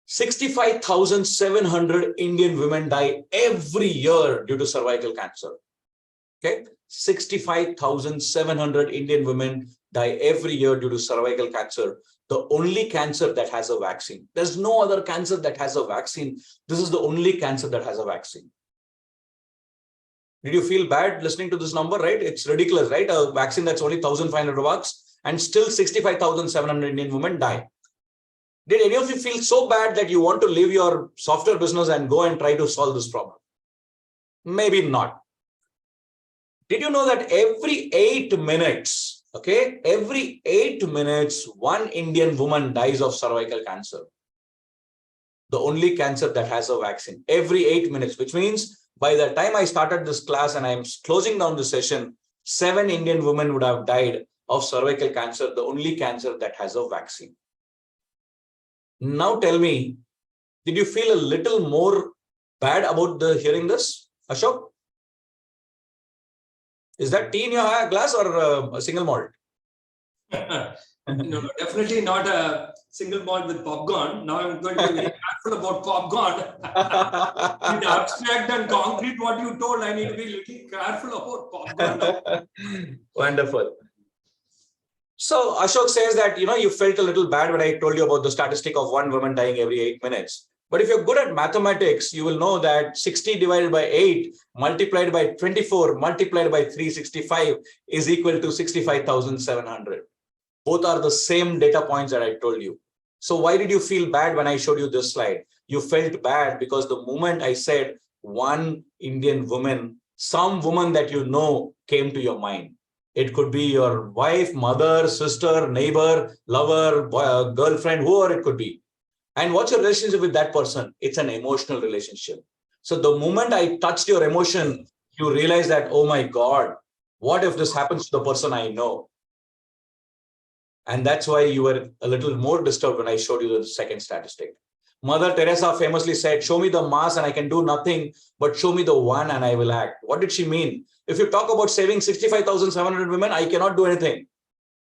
65,700 Indian women die every year due to cervical cancer. Okay, 65,700 Indian women die every year due to cervical cancer. The only cancer that has a vaccine. There's no other cancer that has a vaccine. This is the only cancer that has a vaccine. Did you feel bad listening to this number, right? It's ridiculous, right? A vaccine that's only 1,500 bucks and still 65,700 Indian women die. Did any of you feel so bad that you want to leave your software business and go and try to solve this problem? Maybe not. Did you know that every 8 minutes, okay, every 8 minutes, 1 Indian woman dies of cervical cancer? The only cancer that has a vaccine. Every 8 minutes, which means by the time I started this class and I'm closing down the session, 7 Indian women would have died of cervical cancer, the only cancer that has a vaccine. Now tell me, did you feel a little more bad about hearing this, Ashok? Is that tea in your glass or a single malt? No, definitely not a single malt with popcorn. Now I'm going to be very careful about popcorn. With abstract and concrete, what you told, I need to be a little careful about popcorn now. Wonderful. So Ashok says that, you felt a little bad when I told you about the statistic of 1 woman dying every 8 minutes. But if you're good at mathematics, you will know that 60 divided by 8 multiplied by 24 multiplied by 365 is equal to 65,700. Both are the same data points that I told you. So why did you feel bad when I showed you this slide? You felt bad because the moment I said 1 Indian woman, some woman that you know came to your mind. It could be your wife, mother, sister, neighbor, lover, girlfriend, whoever it could be. And what's your relationship with that person? It's an emotional relationship. So the moment I touched your emotion, you realize that, oh my God, what if this happens to the person I know? And that's why you were a little more disturbed when I showed you the second statistic. Mother Teresa famously said, show me the mass and I can do nothing, but show me the one and I will act. What did she mean? If you talk about saving 65,700 women, I cannot do anything.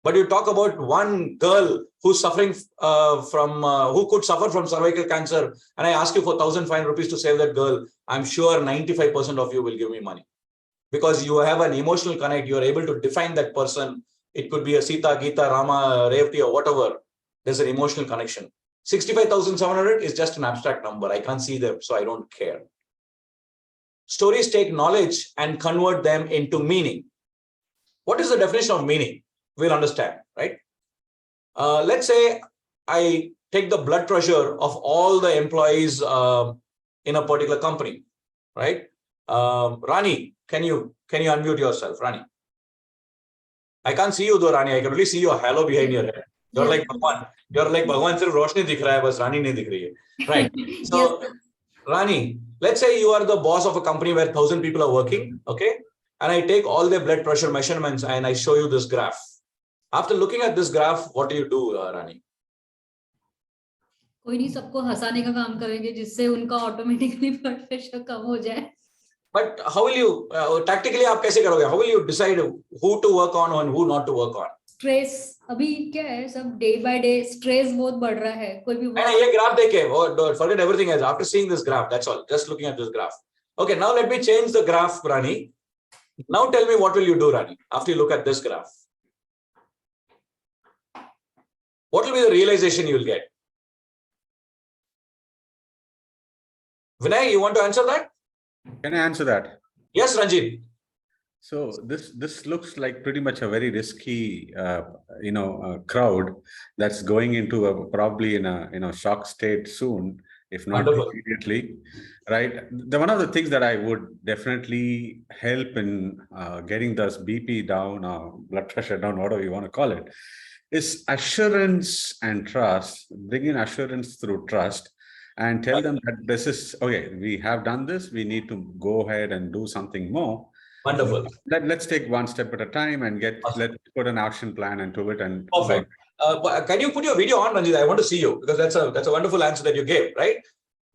But you talk about one girl who's suffering who could suffer from cervical cancer, and I ask you for 1,500 rupees to save that girl, I'm sure 95% of you will give me money. Because you have an emotional connect, you are able to define that person. It could be a Sita, Gita, Rama, Revati, or whatever. There's an emotional connection. 65,700 is just an abstract number. I can't see them, so I don't care. Stories take knowledge and convert them into meaning. What is the definition of meaning? We'll understand, right? Let's say I take the blood pressure of all the employees in a particular company, right? Rani, can you unmute yourself, Rani? I can't see you though, Rani. I can only see your halo behind your head. You're like Bhagwan. You're like Bhagwan. Sirf roshni dikh raha hai, bas Rani nahi dikh rahi hai. Right. So, Rani, let's say you are the boss of a company where 1,000 people are working, okay? And I take all their blood pressure measurements and I show you this graph. After looking at this graph, what do you do, Rani? कोई नहीं, सबको हंसाने का काम करेंगे जिससे उनका automatically blood pressure कम हो जाए. But how will you tactically आप कैसे करोगे? How will you decide who to work on and who not to work on? Stress अभी क्या है, सब डे बाय डे स्ट्रेस बहुत बढ़ रहा है. कोई भी ये ग्राफ देखे, forget everything else. After seeing this graph, that's all. Just looking at this graph. Okay, now let me change the graph, Rani. Now tell me, what will you do, Rani, after you look at this graph? What will be the realization you will get? Vinay, you want to answer that? Can I answer that? Yes, Ranjit. So this looks like pretty much a very risky, crowd that's going into probably in a shock state soon, if not immediately, right? One of the things that I would definitely help in getting this BP down or blood pressure down, whatever you want to call it, is assurance and trust. Bring in assurance through trust. And tell them that this is, okay, we have done this, we need to go ahead and do something more. Wonderful. Let's take one step at a time and let's put an action plan into it. And perfect. Can you put your video on, Ranjit? I want to see you, because that's a wonderful answer that you gave, right?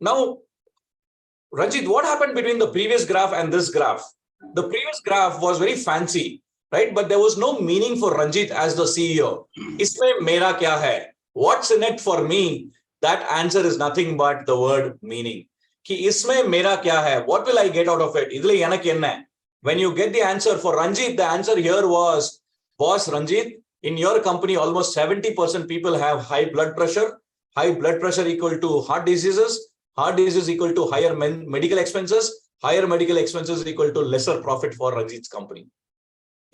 Now, Ranjit, what happened between the previous graph and this graph? The previous graph was very fancy, right? But there was no meaning for Ranjit as the CEO. Isme mera kya hai? What's in it for me? That answer is nothing but the word meaning. Ki isme mera kya hai? What will I get out of it? Idle yana kenna hai. When you get the answer for Ranjit, the answer here was, boss Ranjit, in your company, almost 70% people have high blood pressure. High blood pressure equal to heart diseases. Heart disease equal to higher medical expenses. Higher medical expenses equal to lesser profit for Ranjit's company.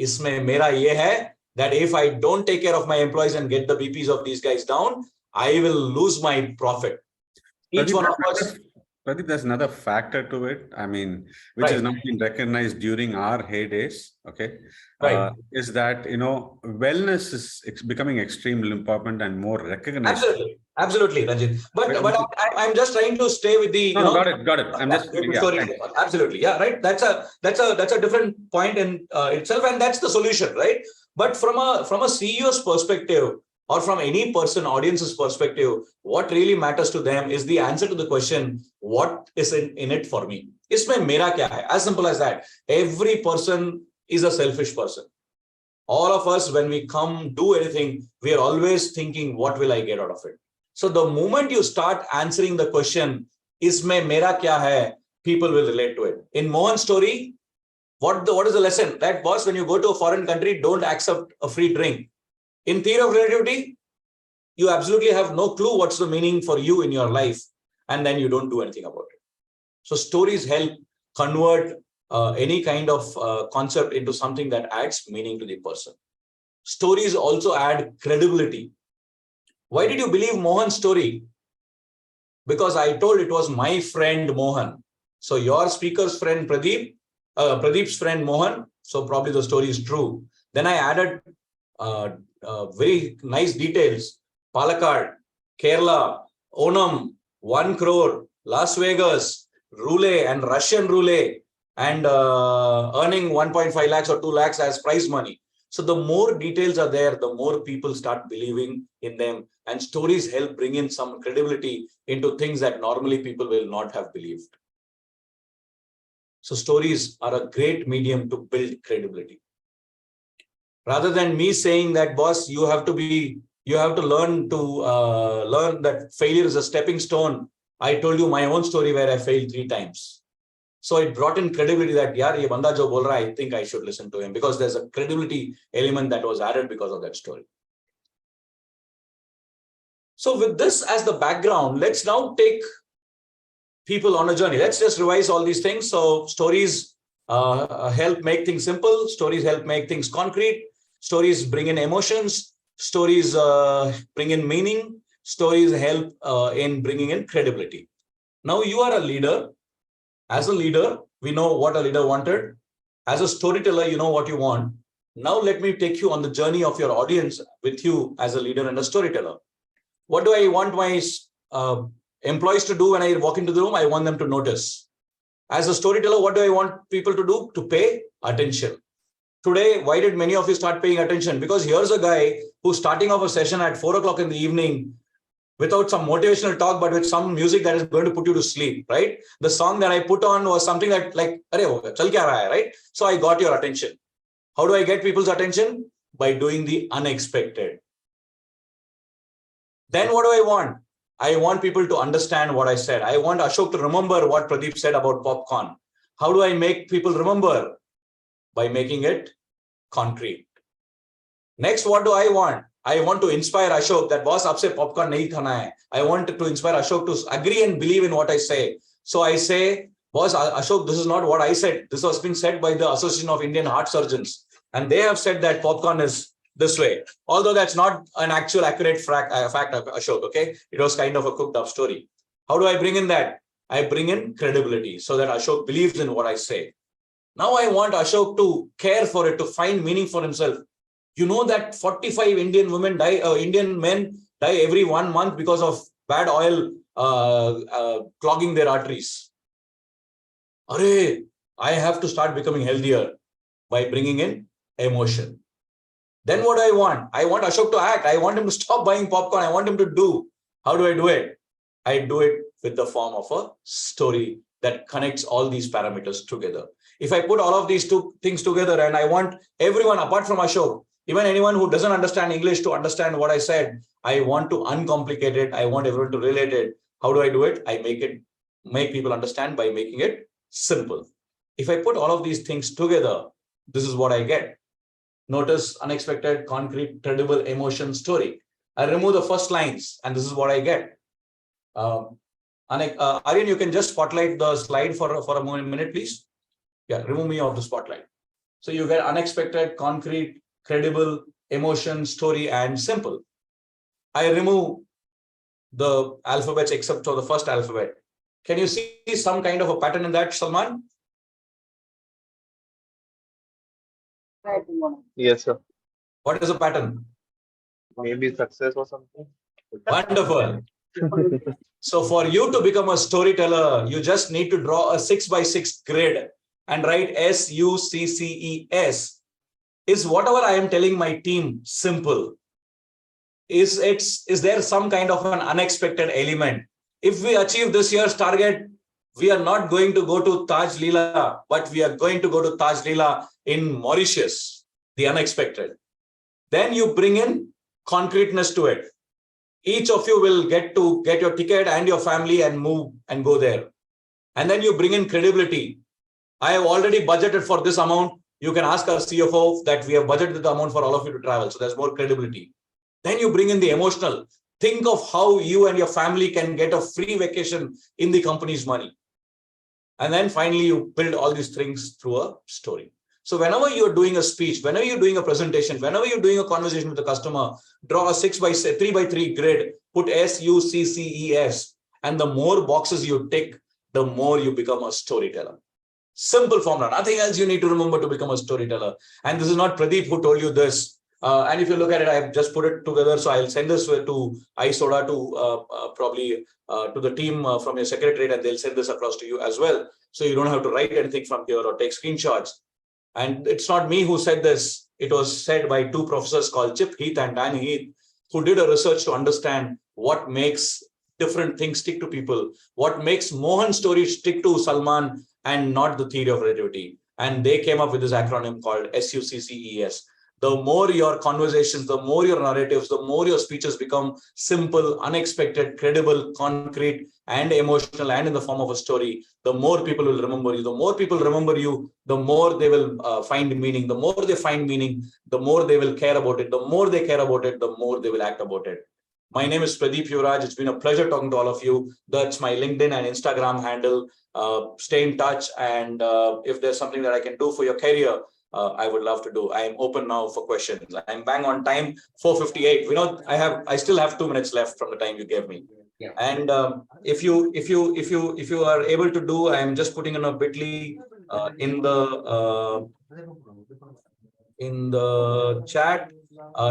Isme mera ye hai that if I don't take care of my employees and get the BPs of these guys down, I will lose my profit. Each one of us. Pradeep, there's another factor to it. I mean, which has not been recognized during our heydays. Okay, right? Is that wellness is becoming extremely important and more recognized. Absolutely, Ranjit. But I'm just trying to stay with the. Got it. I'm just absolutely, yeah, right. That's a different point in itself, and that's the solution, right? But from a CEO's perspective, or from any person, audience's perspective, what really matters to them is the answer to the question, what is in it for me? Isme mera kya hai? As simple as that. Every person is a selfish person. All of us, when we come do anything, we are always thinking, what will I get out of it? So the moment you start answering the question, isme mera kya hai, people will relate to it. In Mohan's story, what is the lesson? That boss, when you go to a foreign country, don't accept a free drink. In theory of relativity, you absolutely have no clue what's the meaning for you in your life, and then you don't do anything about it. So stories help convert any kind of concept into something that adds meaning to the person. Stories also add credibility. Why did you believe Mohan's story? Because I told it was my friend Mohan. So your speaker's friend Pradeep, Pradeep's friend Mohan, so probably the story is true. Then I added very nice details. Palakkad, Kerala, Onam, 1 crore, Las Vegas, roulette and Russian roulette, and earning 1.5 lakhs or 2 lakhs as prize money. So the more details are there, the more people start believing in them, and stories help bring in some credibility into things that normally people will not have believed. So stories are a great medium to build credibility. Rather than me saying that, boss, you have to learn that failure is a stepping stone. I told you my own story where I failed 3 times. So it brought in credibility that, yaar, ye banda jo bol raha hai, I think I should listen to him, because there's a credibility element that was added because of that story. So with this as the background, let's now take people on a journey. Let's just revise all these things. So stories help make things simple. Stories help make things concrete. Stories bring in emotions. Stories bring in meaning. Stories help in bringing in credibility. Now you are a leader. As a leader, we know what a leader wanted. As a storyteller, you know what you want. Now let me take you on the journey of your audience with you as a leader and a storyteller. What do I want my employees to do when I walk into the room? I want them to notice. As a storyteller, what do I want people to do? To pay attention. Today, why did many of you start paying attention? Because here's a guy who's starting off a session at 4 o'clock in the evening without some motivational talk, but with some music that is going to put you to sleep, right? The song that I put on was something that like, chal kya raha hai, right? So I got your attention. How do I get people's attention? By doing the unexpected. Then what do I want? I want people to understand what I said. I want Ashok to remember what Pradeep said about popcorn. How do I make people remember? By making it concrete. Next, what do I want? I want to inspire Ashok that boss aapse popcorn nahi khana hai. I want to inspire Ashok to agree and believe in what I say. So I say, boss Ashok, this is not what I said. This has been said by the Association of Indian Heart Surgeons. And they have said that popcorn is this way. Although that's not an actual accurate fact of Ashok, okay? It was kind of a cooked up story. How do I bring in that? I bring in credibility so that Ashok believes in what I say. Now I want Ashok to care for it, to find meaning for himself. You know that 45 Indian women die, Indian men die every 1 month because of bad oil clogging their arteries. Arey, I have to start becoming healthier by bringing in emotion. Then what do I want? I want Ashok to act. I want him to stop buying popcorn. I want him to do. How do I do it? I do it with the form of a story that connects all these parameters together. If I put all of these two things together and I want everyone apart from Ashok, even anyone who doesn't understand English to understand what I said, I want to uncomplicate it. I want everyone to relate it. How do I do it? I make people understand by making it simple. If I put all of these things together, this is what I get. Notice unexpected, concrete, credible, emotion, story. I remove the first lines and this is what I get. Aryan, you can just spotlight the slide for a minute, please. Yeah, remove me off the spotlight. So you get unexpected, concrete, credible, emotion, story, and simple. I remove the alphabets except for the first alphabet. Can you see some kind of a pattern in that, Salman? Yes, sir. What is the pattern? Maybe success or something. Wonderful. So for you to become a storyteller, you just need to draw a 6x6 grid and write SUCCES. Is whatever I am telling my team simple? Is there some kind of an unexpected element? If we achieve this year's target, we are not going to go to Taj Leela, but we are going to go to Taj Leela in Mauritius, the unexpected. Then you bring in concreteness to it. Each of you will get to get your ticket and your family and move and go there. And then you bring in credibility. I have already budgeted for this amount. You can ask our CFO that we have budgeted the amount for all of you to travel. So there's more credibility. Then you bring in the emotional. Think of how you and your family can get a free vacation in the company's money. And then finally, you build all these things through a story. So whenever you're doing a speech, whenever you're doing a presentation, whenever you're doing a conversation with the customer, draw a 3x3 grid, put SUCCES, and the more boxes you tick, the more you become a storyteller. Simple formula, nothing else you need to remember to become a storyteller. And this is not Pradeep who told you this. And if you look at it, I've just put it together. So I'll send this to iSoda probably to the team from your secretariat, and they'll send this across to you as well. So you don't have to write anything from here or take screenshots. And it's not me who said this. It was said by two professors called Chip Heath and Dan Heath, who did a research to understand what makes different things stick to people, what makes Mohan's story stick to Salman and not the theory of relativity. And they came up with this acronym called SUCCES. The more your conversations, the more your narratives, the more your speeches become simple, unexpected, credible, concrete, and emotional, and in the form of a story, the more people will remember you. The more people remember you, the more they will find meaning. The more they find meaning, the more they will care about it. The more they care about it, the more they will act about it. My name is Pradeep Yuvaraj. It's been a pleasure talking to all of you. That's my LinkedIn and Instagram handle. Stay in touch, and if there's something that I can do for your career, I would love to do. I am open now for questions. I'm bang on time, 4:58. I still have 2 minutes left from the time you gave me. Yeah. And if you are able to do, I'm just putting in a bit.ly in the chat.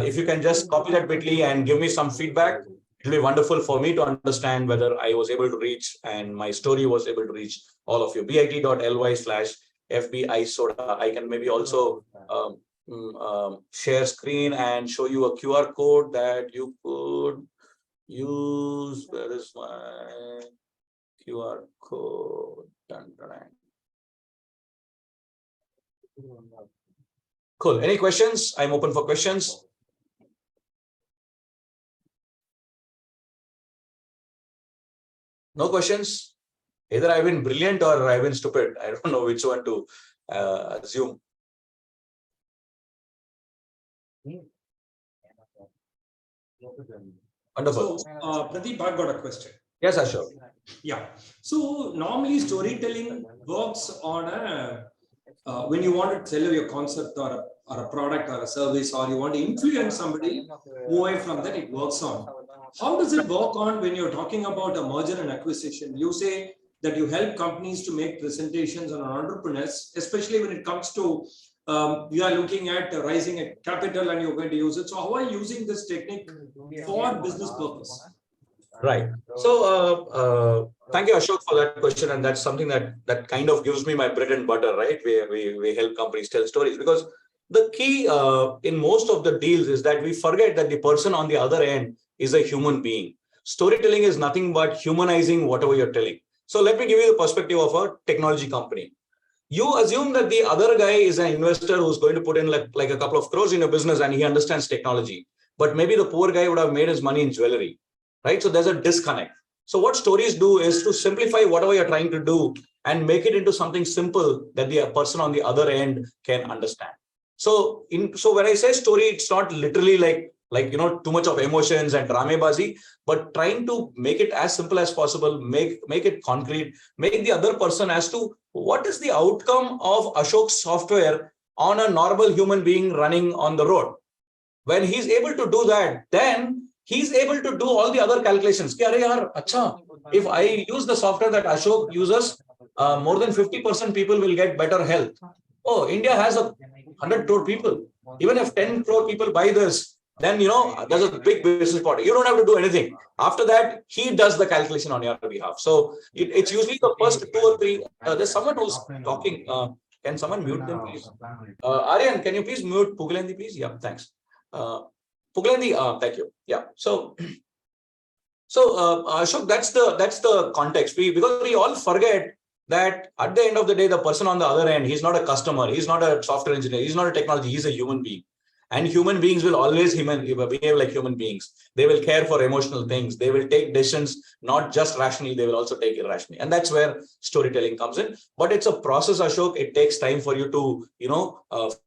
If you can just copy that bit.ly and give me some feedback, it'll be wonderful for me to understand whether I was able to reach and my story was able to reach all of you. bit.ly/FBI soda. I can maybe also share screen and show you a QR code that you could use. Where is my QR code? Dun, dun, dun. Cool. Any questions? I'm open for questions. No questions? Either I've been brilliant or I've been stupid. I don't know which one to assume. Wonderful. So, Pradeep, I've got a question. Yes, Ashok. Yeah. So normally storytelling works on a when you want to tell your concept or a product or a service, or you want to influence somebody away from that, it works on. How does it work on when you're talking about a merger and acquisition? You say that you help companies to make presentations on entrepreneurs, especially when it comes to you are looking at raising a capital and you're going to use it. So how are you using this technique for business purpose? Right. So thank you, Ashok, for that question. And that's something that kind of gives me my bread and butter, right? We help companies tell stories, because the key in most of the deals is that we forget that the person on the other end is a human being. Storytelling is nothing but humanizing whatever you're telling. So let me give you the perspective of a technology company. You assume that the other guy is an investor who's going to put in like a couple of crores in a business and he understands technology. But maybe the poor guy would have made his money in jewelry, right? So there's a disconnect. So what stories do is to simplify whatever you're trying to do and make it into something simple that the person on the other end can understand. So when I say story, it's not literally like too much of emotions and dramabazi, but trying to make it as simple as possible, make it concrete, make the other person as to what is the outcome of Ashok's software on a normal human being running on the road. When he's able to do that, then he's able to do all the other calculations. If I use the software that Ashok uses, more than 50% people will get better health. Oh, India has 100 crore people. Even if 10 crore people buy this, then there's a big business part. You don't have to do anything. After that, he does the calculation on your behalf. So it's usually the first 2 or 3. There's someone who's talking. Can someone mute them, please? Aryan, can you please mute Pugalandi, please? Yeah, thanks. Pugalandi, thank you. Yeah. So Ashok, that's the context. Because we all forget that at the end of the day, the person on the other end, he's not a customer, he's not a software engineer, he's not a technology, he's a human being. And human beings will always behave like human beings. They will care for emotional things. They will take decisions, not just rationally, they will also take irrationally. And that's where storytelling comes in. But it's a process, Ashok. It takes time for you to,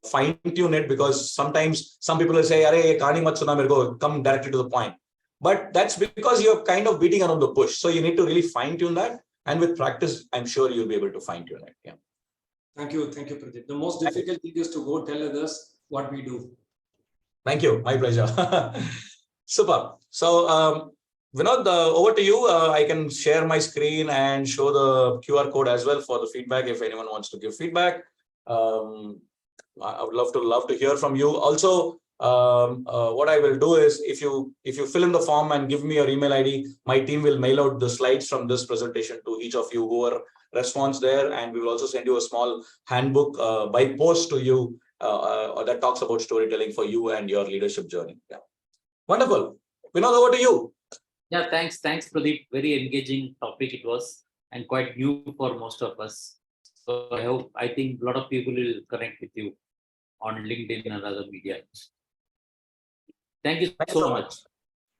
fine tune it, because sometimes some people will say, "Arey, kahani mat suna mere ko, come directly to the point." But that's because you're kind of beating around the bush. So you need to really fine tune that. And with practice, I'm sure you'll be able to fine tune it. Yeah. Thank you, Pradeep. The most difficult thing is to go tell others what we do. Thank you. My pleasure. Super. So, Vinod, over to you. I can share my screen and show the QR code as well for the feedback if anyone wants to give feedback. I would love to hear from you. Also, what I will do is if you fill in the form and give me your email ID, my team will mail out the slides from this presentation to each of you who are response there, and we will also send you a small handbook by post to you that talks about storytelling for you and your leadership journey. Yeah, wonderful. Vinod, over to you. Yeah, thanks, Pradeep. Very engaging topic it was, and quite new for most of us. So I think a lot of people will connect with you on LinkedIn and other media. Thank you so much.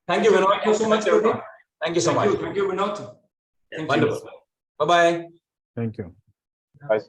Thank you, Vinod. Thank you so much, everyone. Thank you so much. Thank you, Vinod. Wonderful. Bye-bye. Thank you. Bye,